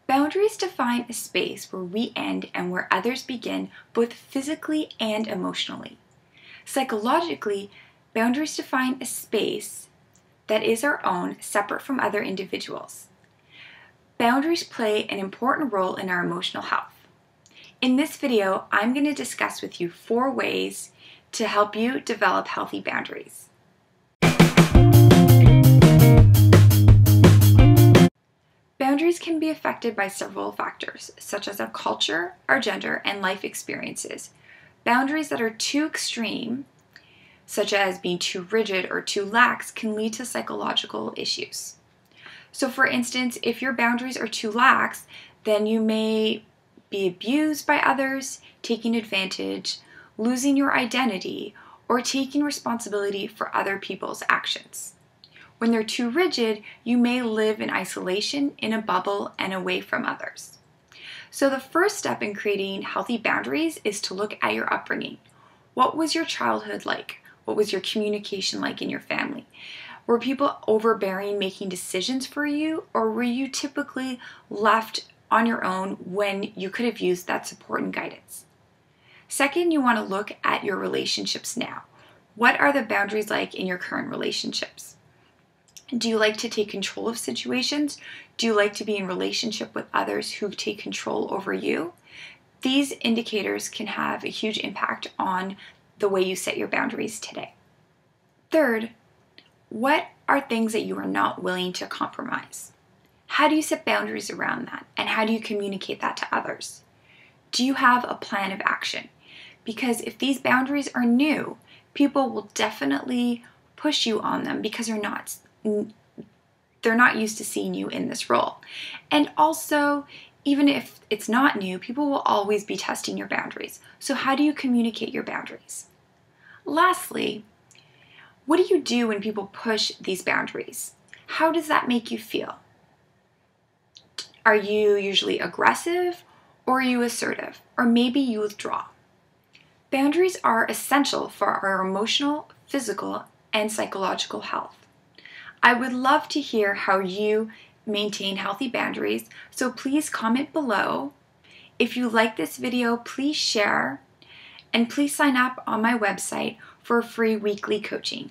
Boundaries define a space where we end and where others begin, both physically and emotionally. Psychologically, boundaries define a space that is our own, separate from other individuals. Boundaries play an important role in our emotional health. In this video, I'm going to discuss with you 4 ways to help you develop healthy boundaries. Boundaries can be affected by several factors, such as our culture, our gender, and life experiences. Boundaries that are too extreme, such as being too rigid or too lax, can lead to psychological issues. So for instance, if your boundaries are too lax, then you may be abused by others, taking advantage, losing your identity, or taking responsibility for other people's actions. When they're too rigid, you may live in isolation, in a bubble, and away from others. So the first step in creating healthy boundaries is to look at your upbringing. What was your childhood like? What was your communication like in your family? Were people overbearing, making decisions for you, or were you typically left on your own when you could have used that support and guidance? Second, you want to look at your relationships now. What are the boundaries like in your current relationships? Do you like to take control of situations? Do you like to be in relationship with others who take control over you? These indicators can have a huge impact on the way you set your boundaries today. Third, what are things that you are not willing to compromise? How do you set boundaries around that? And how do you communicate that to others? Do you have a plan of action? Because if these boundaries are new, people will definitely push you on them because they're not used to seeing you in this role. And also, even if it's not new, people will always be testing your boundaries. So how do you communicate your boundaries? Lastly, what do you do when people push these boundaries? How does that make you feel? Are you usually aggressive, or are you assertive? Or maybe you withdraw. Boundaries are essential for our emotional, physical, and psychological health. I would love to hear how you maintain healthy boundaries, so please comment below. If you like this video, please share, and please sign up on my website for free weekly coaching.